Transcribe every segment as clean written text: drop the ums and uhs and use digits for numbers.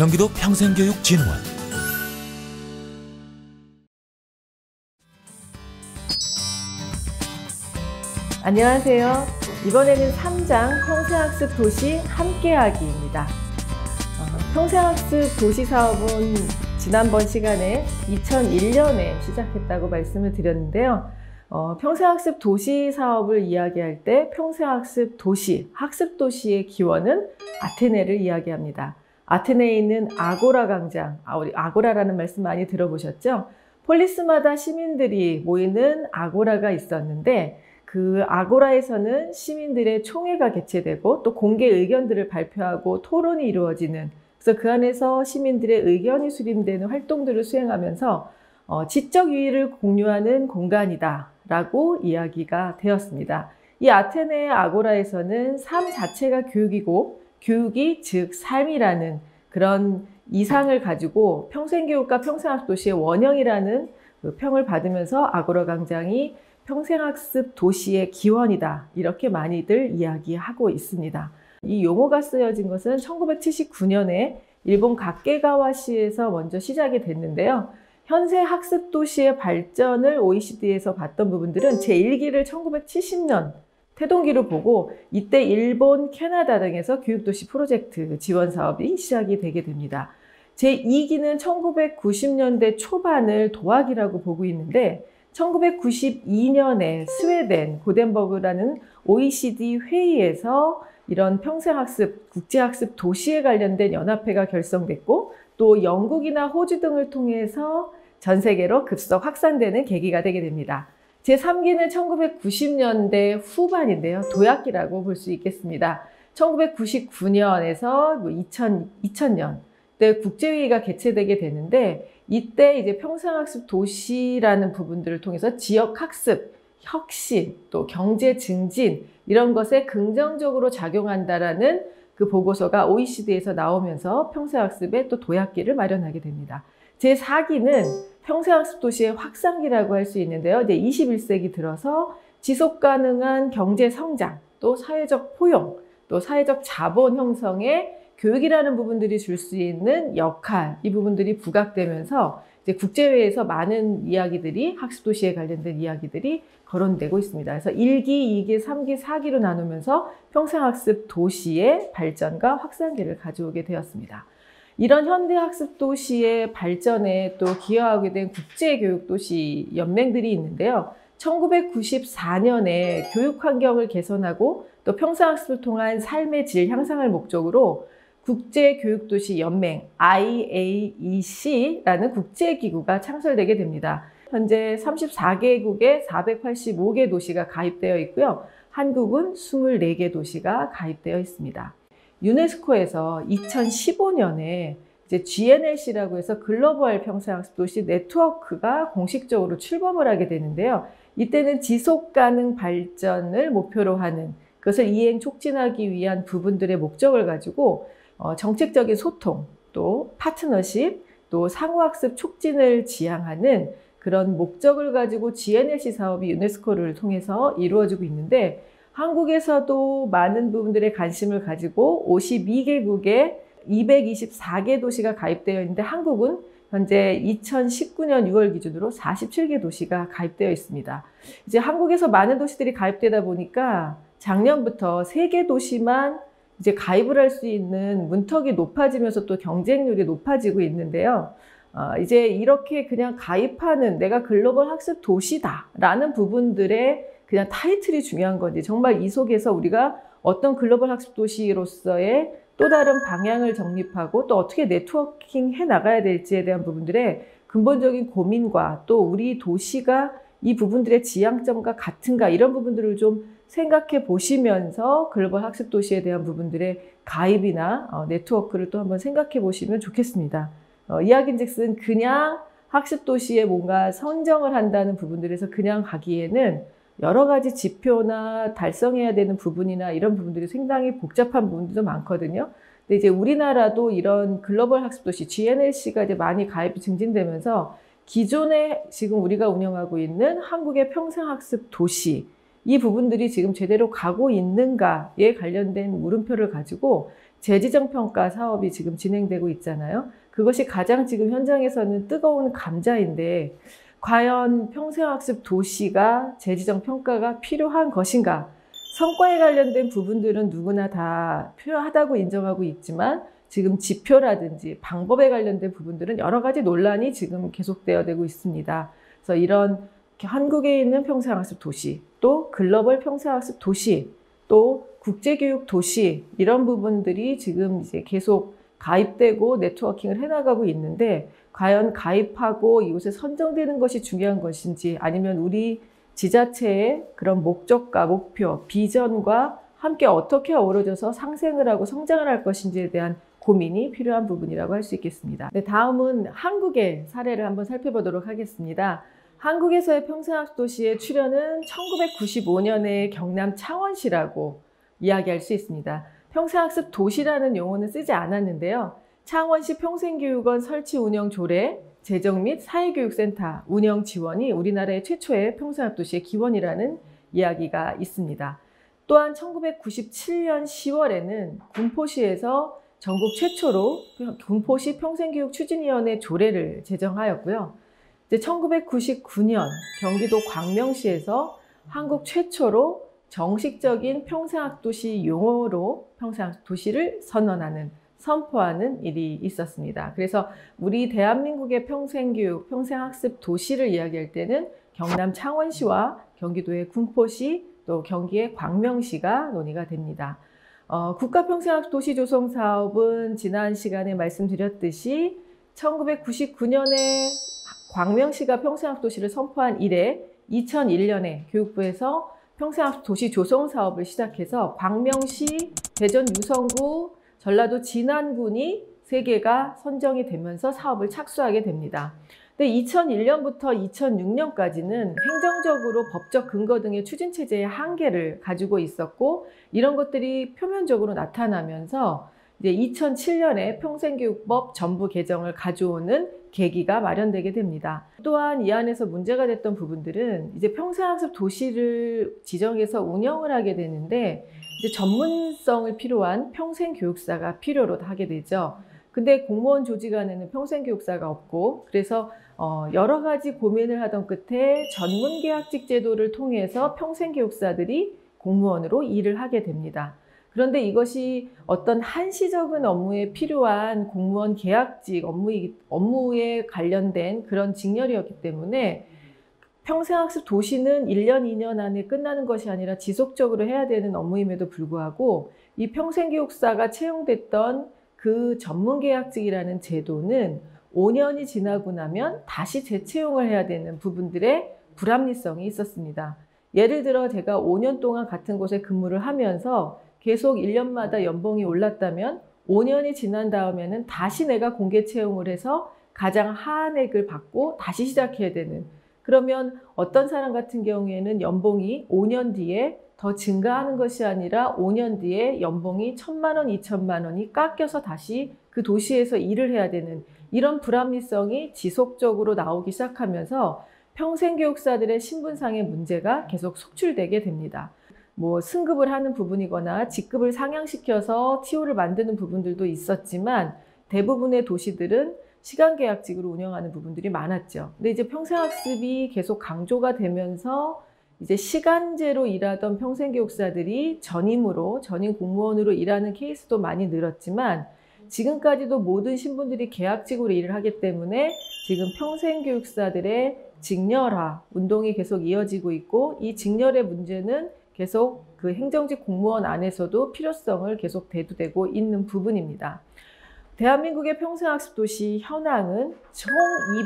경기도 평생교육진흥원. 안녕하세요. 이번에는 3장 평생학습 도시 함께하기입니다. 평생학습 도시 사업은 지난번 시간에 2001년에 시작했다고 말씀을 드렸는데요. 평생학습 도시 사업을 이야기할 때 평생학습 도시, 학습도시의 기원은 아테네를 이야기합니다. 아테네에 있는 아고라 광장, 우리 아고라라는 말씀 많이 들어보셨죠? 폴리스마다 시민들이 모이는 아고라가 있었는데 그 아고라에서는 시민들의 총회가 개최되고 또 공개 의견들을 발표하고 토론이 이루어지는, 그래서 그 안에서 시민들의 의견이 수렴되는 활동들을 수행하면서 지적 유의를 공유하는 공간이다 라고 이야기가 되었습니다. 이 아테네 아고라에서는 삶 자체가 교육이고 교육이 즉 삶이라는 그런 이상을 가지고 평생교육과 평생학습도시의 원형이라는 그 평을 받으면서 아고라 광장이 평생학습 도시의 기원이다 이렇게 많이들 이야기하고 있습니다. 이 용어가 쓰여진 것은 1979년에 일본 가케가와시에서 먼저 시작이 됐는데요. 현재 학습도시의 발전을 OECD에서 봤던 부분들은 제1기를 1970년 태동기로 보고 이때 일본, 캐나다 등에서 교육도시 프로젝트 지원 사업이 시작이 되게 됩니다. 제2기는 1990년대 초반을 도학이라고 보고 있는데 1992년에 스웨덴 고덴버그라는 OECD 회의에서 이런 평생학습, 국제학습 도시에 관련된 연합회가 결성됐고 또 영국이나 호주 등을 통해서 전 세계로 급속 확산되는 계기가 되게 됩니다. 제3기는 1990년대 후반인데요. 도약기라고 볼 수 있겠습니다. 1999년에서 2000년 때 국제회의가 개최되게 되는데 이때 이제 평생학습 도시라는 부분들을 통해서 지역학습, 혁신, 또 경제 증진 이런 것에 긍정적으로 작용한다라는 그 보고서가 OECD에서 나오면서 평생학습의 또 도약기를 마련하게 됩니다. 제4기는 평생학습 도시의 확산기라고 할 수 있는데요. 이제 21세기 들어서 지속가능한 경제 성장, 또 사회적 포용, 또 사회적 자본 형성에 교육이라는 부분들이 줄 수 있는 역할, 이 부분들이 부각되면서 이제 국제회의에서 많은 이야기들이 학습도시에 관련된 이야기들이 거론되고 있습니다. 그래서 1기, 2기, 3기, 4기로 나누면서 평생학습 도시의 발전과 확산기를 가져오게 되었습니다. 이런 현대학습도시의 발전에 또 기여하게 된 국제교육도시 연맹들이 있는데요. 1994년에 교육환경을 개선하고 또 평생학습을 통한 삶의 질 향상을 목적으로 국제교육도시 연맹 IAEC라는 국제기구가 창설되게 됩니다. 현재 34개국에 485개 도시가 가입되어 있고요. 한국은 24개 도시가 가입되어 있습니다. 유네스코에서 2015년에 이제 GNLC라고 해서 글로벌 평생학습도시 네트워크가 공식적으로 출범을 하게 되는데요. 이때는 지속가능 발전을 목표로 하는, 그것을 이행 촉진하기 위한 부분들의 목적을 가지고 정책적인 소통, 또 파트너십, 또 상호학습 촉진을 지향하는 그런 목적을 가지고 GNLC 사업이 유네스코를 통해서 이루어지고 있는데 한국에서도 많은 부분들의 관심을 가지고 52개국에 224개 도시가 가입되어 있는데 한국은 현재 2019년 6월 기준으로 47개 도시가 가입되어 있습니다. 이제 한국에서 많은 도시들이 가입되다 보니까 작년부터 3개 도시만 이제 가입을 할 수 있는 문턱이 높아지면서 또 경쟁률이 높아지고 있는데요. 이제 이렇게 그냥 가입하는 내가 글로벌 학습 도시다라는 부분들의 그냥 타이틀이 중요한 건지 정말 이 속에서 우리가 어떤 글로벌 학습 도시로서의 또 다른 방향을 정립하고 또 어떻게 네트워킹 해 나가야 될지에 대한 부분들의 근본적인 고민과 또 우리 도시가 이 부분들의 지향점과 같은가 이런 부분들을 좀 생각해 보시면서 글로벌 학습 도시에 대한 부분들의 가입이나 네트워크를 또 한번 생각해 보시면 좋겠습니다. 이야기인즉슨 그냥 학습 도시에 뭔가 선정을 한다는 부분들에서 그냥 가기에는 여러 가지 지표나 달성해야 되는 부분이나 이런 부분들이 상당히 복잡한 부분들도 많거든요. 근데 이제 우리나라도 이런 글로벌 학습도시 GNLC가 이제 많이 가입이 증진되면서 기존에 지금 우리가 운영하고 있는 한국의 평생학습 도시 이 부분들이 지금 제대로 가고 있는가에 관련된 물음표를 가지고 재지정평가 사업이 지금 진행되고 있잖아요. 그것이 가장 지금 현장에서는 뜨거운 감자인데 과연 평생학습 도시가 재지정평가가 필요한 것인가? 성과에 관련된 부분들은 누구나 다 필요하다고 인정하고 있지만 지금 지표라든지 방법에 관련된 부분들은 여러 가지 논란이 지금 계속되어 되고 있습니다. 그래서 이런 한국에 있는 평생학습 도시, 또 글로벌 평생학습 도시, 또 국제교육 도시 이런 부분들이 지금 이제 계속 가입되고 네트워킹을 해나가고 있는데 과연 가입하고 이곳에 선정되는 것이 중요한 것인지 아니면 우리 지자체의 그런 목적과 목표, 비전과 함께 어떻게 어우러져서 상생을 하고 성장을 할 것인지에 대한 고민이 필요한 부분이라고 할 수 있겠습니다. 네, 다음은 한국의 사례를 한번 살펴보도록 하겠습니다. 한국에서의 평생학습 도시의 출현은 1995년에 경남 창원시라고 이야기할 수 있습니다. 평생학습 도시라는 용어는 쓰지 않았는데요. 창원시 평생교육원 설치 운영 조례, 재정 및 사회교육센터 운영 지원이 우리나라의 최초의 평생학습 도시의 기원이라는 이야기가 있습니다. 또한 1997년 10월에는 군포시에서 전국 최초로 군포시 평생교육추진위원회 조례를 제정하였고요. 이제 1999년 경기도 광명시에서 한국 최초로 정식적인 평생학도시 용어로 평생학도시를 선포하는 일이 있었습니다. 그래서 우리 대한민국의 평생교육, 평생학습 도시를 이야기할 때는 경남 창원시와 경기도의 군포시, 또 경기의 광명시가 논의가 됩니다. 국가평생학도시 조성 사업은 지난 시간에 말씀드렸듯이 1999년에 광명시가 평생학도시를 선포한 이래 2001년에 교육부에서 평생학도시 조성 사업을 시작해서 광명시, 대전 유성구, 전라도 진안군이 3개가 선정이 되면서 사업을 착수하게 됩니다. 근데 2001년부터 2006년까지는 행정적으로 법적 근거 등의 추진 체제의 한계를 가지고 있었고 이런 것들이 표면적으로 나타나면서 이제 2007년에 평생교육법 전부 개정을 가져오는 계기가 마련되게 됩니다. 또한 이 안에서 문제가 됐던 부분들은 이제 평생학습 도시를 지정해서 운영을 하게 되는데 이제 전문성을 필요한 평생교육사가 필요로 하게 되죠. 근데 공무원 조직 안에는 평생교육사가 없고 그래서 여러 가지 고민을 하던 끝에 전문계약직 제도를 통해서 평생교육사들이 공무원으로 일을 하게 됩니다. 그런데 이것이 어떤 한시적인 업무에 필요한 공무원 계약직 업무에 관련된 그런 직렬이었기 때문에 평생학습 도시는 1년, 2년 안에 끝나는 것이 아니라 지속적으로 해야 되는 업무임에도 불구하고 이 평생교육사가 채용됐던 그 전문계약직이라는 제도는 5년이 지나고 나면 다시 재채용을 해야 되는 부분들의 불합리성이 있었습니다. 예를 들어 제가 5년 동안 같은 곳에 근무를 하면서 계속 1년마다 연봉이 올랐다면 5년이 지난 다음에는 다시 내가 공개 채용을 해서 가장 하한액을 받고 다시 시작해야 되는, 그러면 어떤 사람 같은 경우에는 연봉이 5년 뒤에 더 증가하는 것이 아니라 5년 뒤에 연봉이 1,000만 원, 2,000만 원이 깎여서 다시 그 도시에서 일을 해야 되는 이런 불합리성이 지속적으로 나오기 시작하면서 평생교육사들의 신분상의 문제가 계속 속출되게 됩니다. 뭐 승급을 하는 부분이거나 직급을 상향시켜서 TO를 만드는 부분들도 있었지만 대부분의 도시들은 시간계약직으로 운영하는 부분들이 많았죠. 근데 이제 평생학습이 계속 강조가 되면서 이제 시간제로 일하던 평생교육사들이 전임 공무원으로 일하는 케이스도 많이 늘었지만 지금까지도 모든 신분들이 계약직으로 일을 하기 때문에 지금 평생교육사들의 직렬화 운동이 계속 이어지고 있고 이 직렬의 문제는 계속 그 행정직 공무원 안에서도 필요성을 계속 대두되고 있는 부분입니다. 대한민국의 평생학습 도시 현황은 총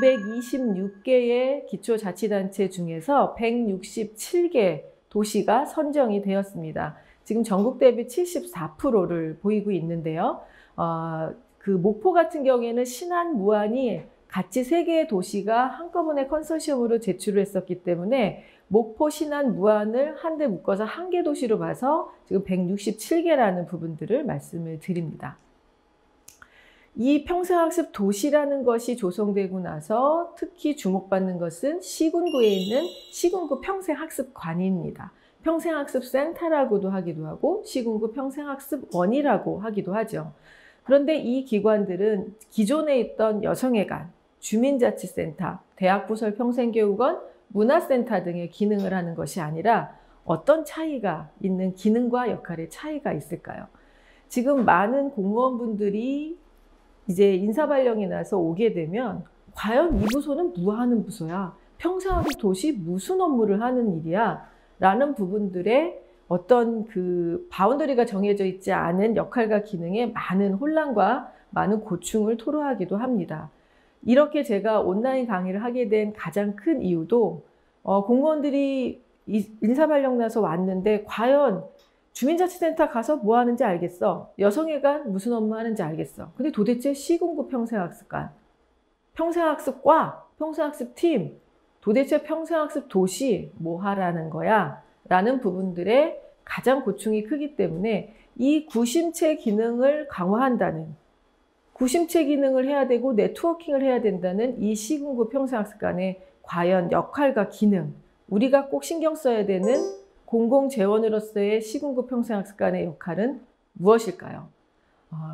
226개의 기초자치단체 중에서 167개 도시가 선정이 되었습니다. 지금 전국 대비 74%를 보이고 있는데요. 그 목포 같은 경우에는 신안, 무안이 같이 3개의 도시가 한꺼번에 컨소시엄으로 제출을 했었기 때문에 목포, 신안, 무안을 한데 묶어서 1개 도시로 봐서 지금 167개라는 부분들을 말씀을 드립니다. 이 평생학습 도시라는 것이 조성되고 나서 특히 주목받는 것은 시군구에 있는 시군구 평생학습관입니다. 평생학습센터라고도 하기도 하고 시군구 평생학습원이라고 하기도 하죠. 그런데 이 기관들은 기존에 있던 여성회관, 주민자치센터, 대학부설 평생교육원, 문화센터 등의 기능을 하는 것이 아니라 어떤 차이가 있는 기능과 역할의 차이가 있을까요? 지금 많은 공무원분들이 이제 인사발령이 나서 오게 되면 과연 이 부서는 뭐 하는 부서야? 평생학습 도시 무슨 업무를 하는 일이야? 라는 부분들의 어떤 그 바운더리가 정해져 있지 않은 역할과 기능에 많은 혼란과 많은 고충을 토로하기도 합니다. 이렇게 제가 온라인 강의를 하게 된 가장 큰 이유도 공무원들이 인사발령 나서 왔는데 과연 주민자치센터 가서 뭐 하는지 알겠어. 여성회관 무슨 업무 하는지 알겠어. 근데 도대체 시군구 평생학습관, 평생학습과, 평생학습팀, 도대체 평생학습 도시 뭐 하라는 거야? 라는 부분들의 가장 고충이 크기 때문에 이 구심체 기능을 강화한다는, 구심체 기능을 해야 되고 네트워킹을 해야 된다는 이 시군구 평생학습관의 과연 역할과 기능, 우리가 꼭 신경 써야 되는 공공재원으로서의 시군구 평생학습관의 역할은 무엇일까요?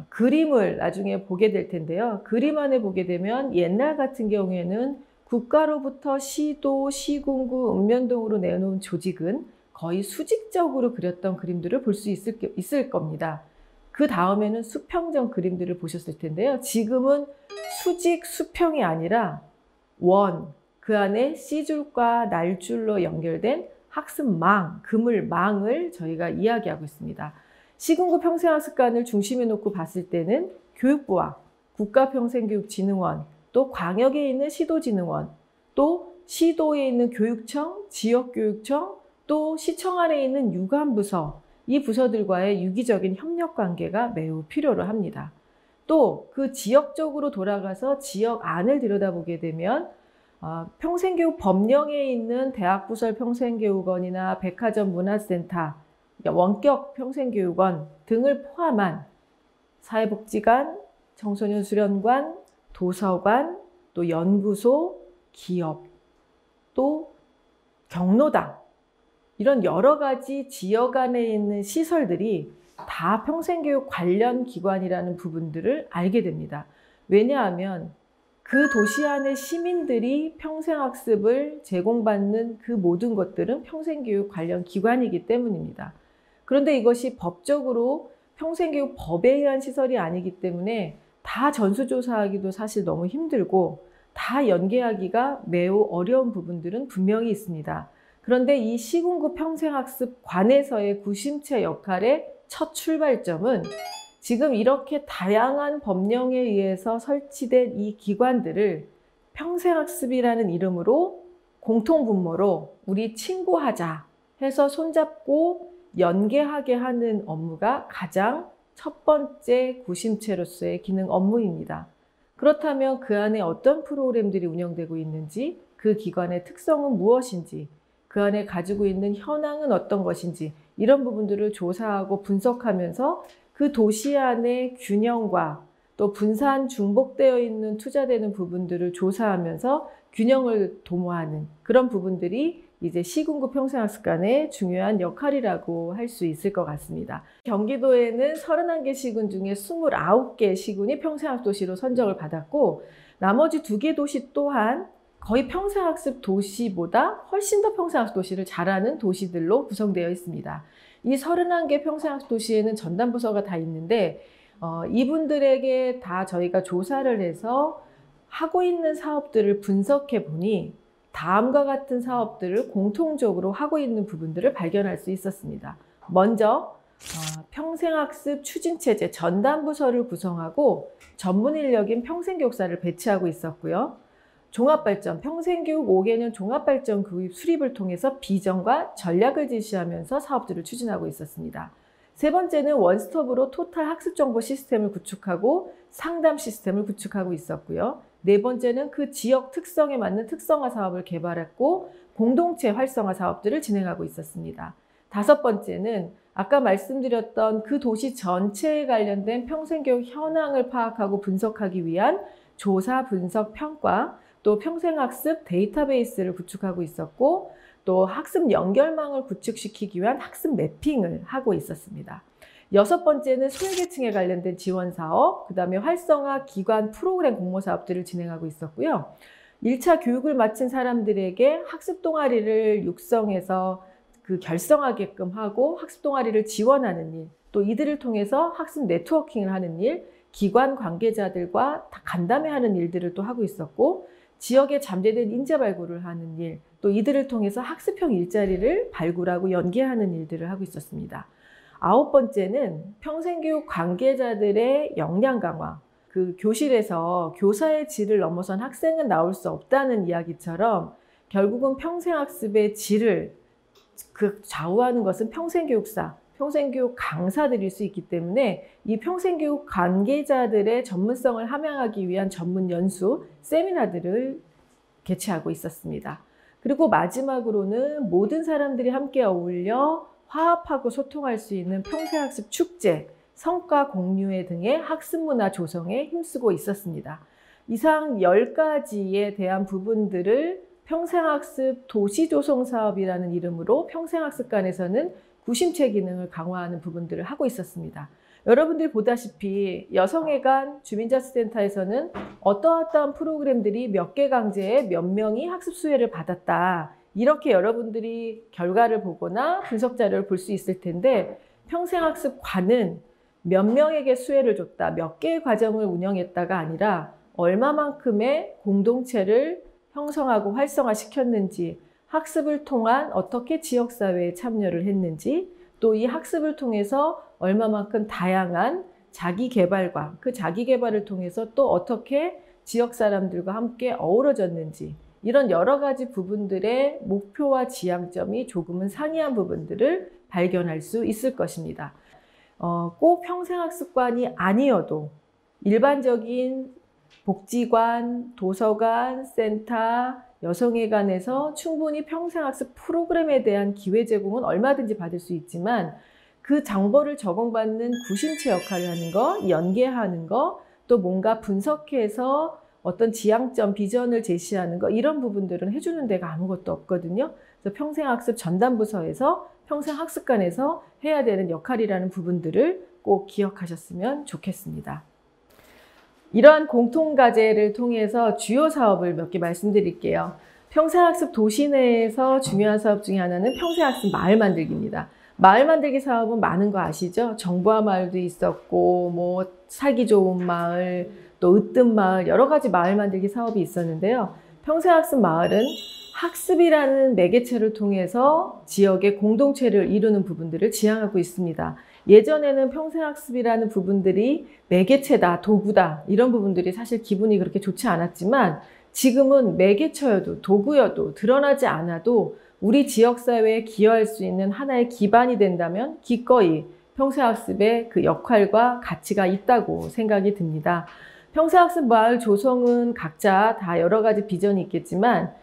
그림을 나중에 보게 될 텐데요. 그림 안에 보게 되면 옛날 같은 경우에는 국가로부터 시도, 시군구, 읍면동으로 내놓은 조직은 거의 수직적으로 그렸던 그림들을 볼 수 있을 겁니다. 그 다음에는 수평적 그림들을 보셨을 텐데요. 지금은 수직, 수평이 아니라 원, 그 안에 C줄과 날줄로 연결된 학습망, 그물망을 저희가 이야기하고 있습니다. 시군구 평생학습관을 중심에 놓고 봤을 때는 교육부와 국가평생교육진흥원, 또 광역에 있는 시도진흥원, 또 시도에 있는 교육청, 지역교육청, 또 시청 안에 있는 유관부서, 이 부서들과의 유기적인 협력관계가 매우 필요로 합니다. 또 그 지역적으로 돌아가서 지역 안을 들여다보게 되면 평생교육 법령에 있는 대학부설 평생교육원이나 백화점 문화센터, 원격 평생교육원 등을 포함한 사회복지관, 청소년 수련관, 도서관, 또 연구소, 기업, 또 경로당, 이런 여러 가지 지역 안에 있는 시설들이 다 평생교육 관련 기관이라는 부분들을 알게 됩니다. 왜냐하면 그 도시 안의 시민들이 평생학습을 제공받는 그 모든 것들은 평생교육 관련 기관이기 때문입니다. 그런데 이것이 법적으로 평생교육 법에 의한 시설이 아니기 때문에 다 전수조사하기도 사실 너무 힘들고 다 연계하기가 매우 어려운 부분들은 분명히 있습니다. 그런데 이 시군구 평생학습관에서의 구심체 역할의 첫 출발점은 지금 이렇게 다양한 법령에 의해서 설치된 이 기관들을 평생학습이라는 이름으로 공통분모로 우리 친구하자 해서 손잡고 연계하게 하는 업무가 가장 첫 번째 구심체로서의 기능 업무입니다. 그렇다면 그 안에 어떤 프로그램들이 운영되고 있는지, 그 기관의 특성은 무엇인지, 그 안에 가지고 있는 현황은 어떤 것인지, 이런 부분들을 조사하고 분석하면서 그 도시 안의 균형과 또 분산 중복되어 있는 투자되는 부분들을 조사하면서 균형을 도모하는 그런 부분들이 이제 시군구 평생학습관의 중요한 역할이라고 할 수 있을 것 같습니다. 경기도에는 31개 시군 중에 29개 시군이 평생학습 도시로 선정을 받았고, 나머지 2개 도시 또한 거의 평생학습 도시보다 훨씬 더 평생학습 도시를 잘하는 도시들로 구성되어 있습니다. 이 31개 평생학습 도시에는 전담부서가 다 있는데 이분들에게 다 저희가 조사를 해서 하고 있는 사업들을 분석해 보니 다음과 같은 사업들을 공통적으로 하고 있는 부분들을 발견할 수 있었습니다. 먼저 평생학습 추진체제 전담부서를 구성하고 전문 인력인 평생교육사를 배치하고 있었고요. 종합발전, 평생교육 5개년 종합발전 구입 수립을 통해서 비전과 전략을 제시하면서 사업들을 추진하고 있었습니다. 세 번째는 원스톱으로 토탈 학습정보 시스템을 구축하고 상담 시스템을 구축하고 있었고요. 네 번째는 그 지역 특성에 맞는 특성화 사업을 개발했고 공동체 활성화 사업들을 진행하고 있었습니다. 다섯 번째는 아까 말씀드렸던 그 도시 전체에 관련된 평생교육 현황을 파악하고 분석하기 위한 조사, 분석, 평가, 또 평생학습 데이터베이스를 구축하고 있었고, 또 학습 연결망을 구축시키기 위한 학습 매핑을 하고 있었습니다. 6번째는 소외계층에 관련된 지원사업, 그 다음에 활성화 기관 프로그램 공모사업들을 진행하고 있었고요. 1차 교육을 마친 사람들에게 학습 동아리를 육성해서 결성하게끔 하고 학습 동아리를 지원하는 일, 또 이들을 통해서 학습 네트워킹을 하는 일, 기관 관계자들과 다 간담회하는 일들을 또 하고 있었고, 지역에 잠재된 인재 발굴을 하는 일, 또 이들을 통해서 학습형 일자리를 발굴하고 연계하는 일들을 하고 있었습니다. 9번째는 평생교육 관계자들의 역량 강화, 교실에서 교사의 질을 넘어선 학생은 나올 수 없다는 이야기처럼 결국은 평생학습의 질을 좌우하는 것은 평생교육사, 평생교육 강사들일 수 있기 때문에 이 평생교육 관계자들의 전문성을 함양하기 위한 전문 연수, 세미나들을 개최하고 있었습니다. 그리고 마지막으로는 모든 사람들이 함께 어울려 화합하고 소통할 수 있는 평생학습 축제, 성과 공유회 등의 학습 문화 조성에 힘쓰고 있었습니다. 이상 10가지에 대한 부분들을 평생학습 도시조성사업이라는 이름으로 평생학습관에서는 구심체 기능을 강화하는 부분들을 하고 있었습니다. 여러분들 보다시피 여성애관 주민자치센터에서는 어떠한 프로그램들이 몇 개 강제에 몇 명이 학습 수혜를 받았다. 이렇게 여러분들이 결과를 보거나 분석 자료를 볼 수 있을 텐데, 평생학습관은 몇 명에게 수혜를 줬다, 몇 개의 과정을 운영했다가 아니라 얼마만큼의 공동체를 형성하고 활성화시켰는지, 학습을 통한 어떻게 지역사회에 참여를 했는지, 또 이 학습을 통해서 얼마만큼 다양한 자기개발과 그 자기개발을 통해서 또 어떻게 지역 사람들과 함께 어우러졌는지, 이런 여러 가지 부분들의 목표와 지향점이 조금은 상이한 부분들을 발견할 수 있을 것입니다. 꼭 평생학습관이 아니어도 일반적인 복지관, 도서관, 센터, 여성회관에서 충분히 평생학습 프로그램에 대한 기회 제공은 얼마든지 받을 수 있지만, 그 정보를 적응받는 구심체 역할을 하는 거, 연계하는 거, 또 뭔가 분석해서 어떤 지향점, 비전을 제시하는 거, 이런 부분들은 해주는 데가 아무것도 없거든요. 그래서 평생학습 전담부서에서 평생학습관에서 해야 되는 역할이라는 부분들을 꼭 기억하셨으면 좋겠습니다. 이러한 공통과제를 통해서 주요 사업을 몇 개 말씀드릴게요. 평생학습 도시 내에서 중요한 사업 중에 하나는 평생학습 마을 만들기입니다. 마을 만들기 사업은 많은 거 아시죠? 정부화 마을도 있었고, 살기 좋은 마을, 또 으뜸 마을, 여러 가지 마을 만들기 사업이 있었는데요. 평생학습 마을은 학습이라는 매개체를 통해서 지역의 공동체를 이루는 부분들을 지향하고 있습니다. 예전에는 평생학습이라는 부분들이 매개체다, 도구다, 이런 부분들이 사실 기분이 그렇게 좋지 않았지만, 지금은 매개체여도 도구여도 드러나지 않아도 우리 지역사회에 기여할 수 있는 하나의 기반이 된다면 기꺼이 평생학습의 그 역할과 가치가 있다고 생각이 듭니다. 평생학습 마을 조성은 각자 다 여러 가지 비전이 있겠지만,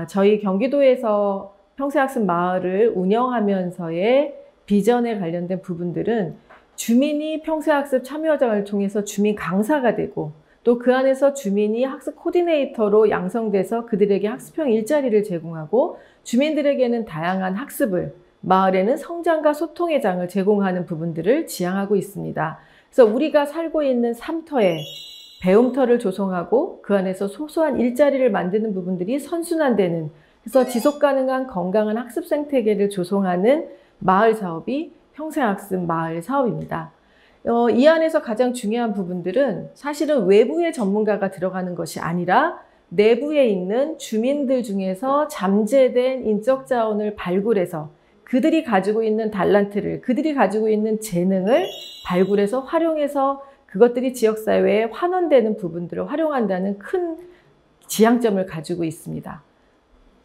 저희 경기도에서 평생학습 마을을 운영하면서의 비전에 관련된 부분들은 주민이 평생학습 참여장을 통해서 주민 강사가 되고, 또 그 안에서 주민이 학습 코디네이터로 양성돼서 그들에게 학습형 일자리를 제공하고, 주민들에게는 다양한 학습을, 마을에는 성장과 소통의 장을 제공하는 부분들을 지향하고 있습니다. 그래서 우리가 살고 있는 삶터에 배움터를 조성하고 그 안에서 소소한 일자리를 만드는 부분들이 선순환되는, 그래서 지속가능한 건강한 학습 생태계를 조성하는 마을 사업이 평생학습 마을 사업입니다. 이 안에서 가장 중요한 부분들은 사실은 외부의 전문가가 들어가는 것이 아니라 내부에 있는 주민들 중에서 잠재된 인적 자원을 발굴해서 그들이 가지고 있는 달란트를, 그들이 가지고 있는 재능을 발굴해서 활용해서 그것들이 지역사회에 환원되는 부분들을 활용한다는 큰 지향점을 가지고 있습니다.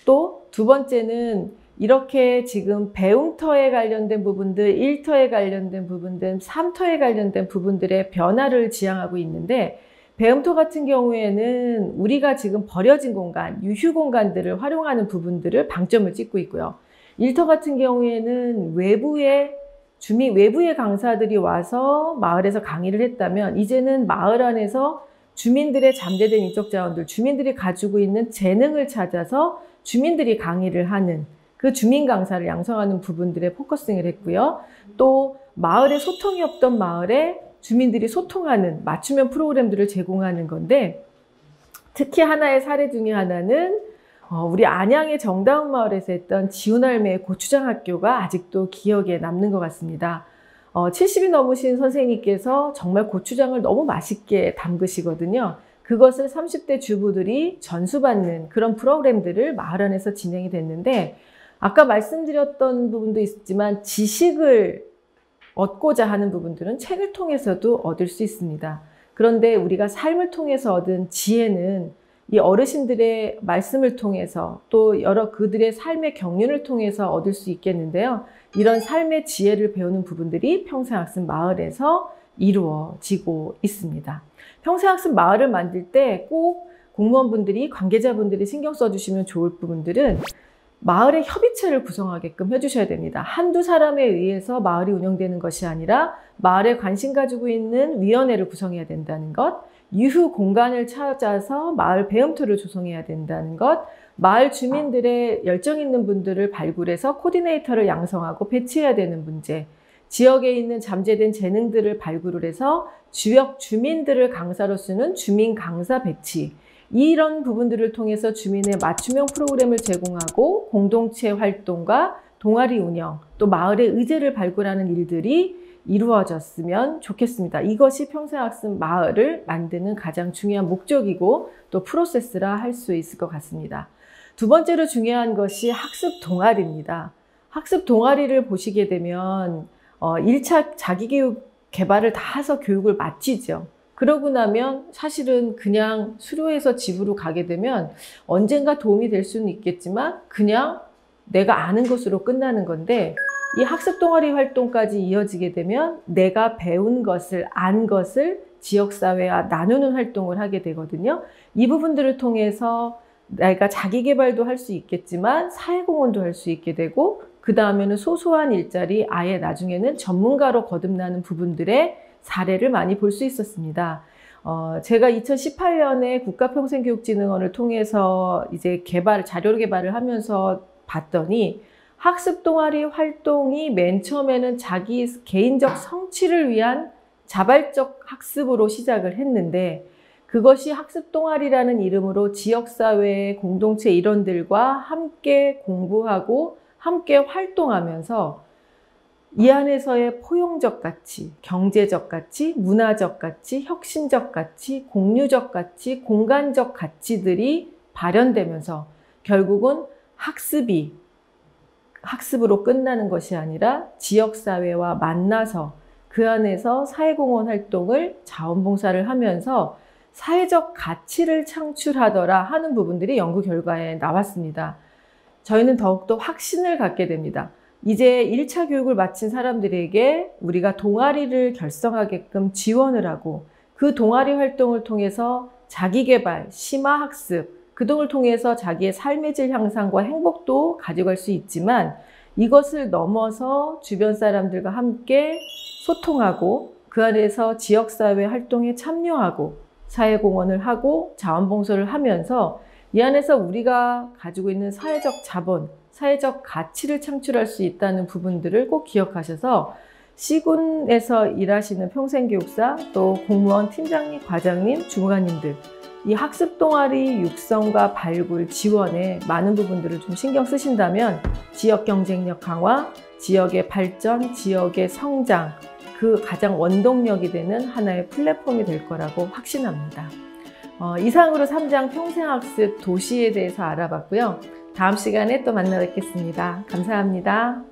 또 두 번째는 이렇게 지금 배움터에 관련된 부분들, 일터에 관련된 부분들, 삶터에 관련된 부분들의 변화를 지향하고 있는데, 배움터 같은 경우에는 우리가 지금 버려진 공간, 유휴 공간들을 활용하는 부분들을 방점을 찍고 있고요. 일터 같은 경우에는 외부의 강사들이 와서 마을에서 강의를 했다면, 이제는 마을 안에서 주민들의 잠재된 인적 자원들, 주민들이 가지고 있는 재능을 찾아서 주민들이 강의를 하는 그 주민 강사를 양성하는 부분들에 포커싱을 했고요. 또 마을에 소통이 없던 마을에 주민들이 소통하는 맞춤형 프로그램들을 제공하는 건데, 특히 하나의 사례 중에 하나는 우리 안양의 정다운 마을에서 했던 지훈할매의 고추장 학교가 아직도 기억에 남는 것 같습니다. 70이 넘으신 선생님께서 정말 고추장을 너무 맛있게 담그시거든요. 그것을 30대 주부들이 전수받는 그런 프로그램들을 마을 안에서 진행이 됐는데, 아까 말씀드렸던 부분도 있지만 지식을 얻고자 하는 부분들은 책을 통해서도 얻을 수 있습니다. 그런데 우리가 삶을 통해서 얻은 지혜는 이 어르신들의 말씀을 통해서 또 여러 그들의 삶의 경륜을 통해서 얻을 수 있겠는데요. 이런 삶의 지혜를 배우는 부분들이 평생학습 마을에서 이루어지고 있습니다. 평생학습 마을을 만들 때 꼭 공무원분들이, 관계자분들이 신경 써주시면 좋을 부분들은 마을의 협의체를 구성하게끔 해주셔야 됩니다. 한두 사람에 의해서 마을이 운영되는 것이 아니라 마을에 관심 가지고 있는 위원회를 구성해야 된다는 것, 유휴 공간을 찾아서 마을 배움터를 조성해야 된다는 것, 마을 주민들의 열정 있는 분들을 발굴해서 코디네이터를 양성하고 배치해야 되는 문제, 지역에 있는 잠재된 재능들을 발굴을 해서 지역 주민들을 강사로 쓰는 주민 강사 배치, 이런 부분들을 통해서 주민의 맞춤형 프로그램을 제공하고 공동체 활동과 동아리 운영, 또 마을의 의제를 발굴하는 일들이 이루어졌으면 좋겠습니다. 이것이 평생학습 마을을 만드는 가장 중요한 목적이고 또 프로세스라 할 수 있을 것 같습니다. 두 번째로 중요한 것이 학습 동아리입니다. 학습 동아리를 보시게 되면 1차 자기교육 개발을 다 해서 교육을 마치죠. 그러고 나면 사실은 그냥 수료해서 집으로 가게 되면 언젠가 도움이 될 수는 있겠지만 그냥 내가 아는 것으로 끝나는 건데, 이 학습 동아리 활동까지 이어지게 되면 내가 배운 것을, 안 것을 지역사회와 나누는 활동을 하게 되거든요. 이 부분들을 통해서 내가 자기개발도 할 수 있겠지만 사회공헌도 할 수 있게 되고, 그 다음에는 소소한 일자리, 아예 나중에는 전문가로 거듭나는 부분들의 사례를 많이 볼 수 있었습니다. 제가 2018년에 국가평생교육진흥원을 통해서 이제 자료 개발을 하면서 봤더니, 학습 동아리 활동이 맨 처음에는 자기 개인적 성취를 위한 자발적 학습으로 시작을 했는데, 그것이 학습 동아리라는 이름으로 지역사회의 공동체 일원들과 함께 공부하고 함께 활동하면서 이 안에서의 포용적 가치, 경제적 가치, 문화적 가치, 혁신적 가치, 공유적 가치, 공간적 가치들이 발현되면서 결국은 학습이 학습으로 끝나는 것이 아니라 지역사회와 만나서 그 안에서 사회공헌 활동을, 자원봉사를 하면서 사회적 가치를 창출하더라 하는 부분들이 연구 결과에 나왔습니다. 저희는 더욱더 확신을 갖게 됩니다. 이제 1차 교육을 마친 사람들에게 우리가 동아리를 결성하게끔 지원을 하고, 그 동아리 활동을 통해서 자기개발, 심화학습, 그 등을 통해서 자기의 삶의 질 향상과 행복도 가져갈 수 있지만, 이것을 넘어서 주변 사람들과 함께 소통하고 그 안에서 지역사회 활동에 참여하고 사회공헌을 하고 자원봉사를 하면서 이 안에서 우리가 가지고 있는 사회적 자본, 사회적 가치를 창출할 수 있다는 부분들을 꼭 기억하셔서 시군에서 일하시는 평생교육사, 또 공무원 팀장님, 과장님, 주무관님들, 이 학습 동아리 육성과 발굴, 지원에 많은 부분들을 좀 신경 쓰신다면 지역 경쟁력 강화, 지역의 발전, 지역의 성장, 그 가장 원동력이 되는 하나의 플랫폼이 될 거라고 확신합니다. 이상으로 3장 평생학습 도시에 대해서 알아봤고요. 다음 시간에 또 만나 뵙겠습니다. 감사합니다.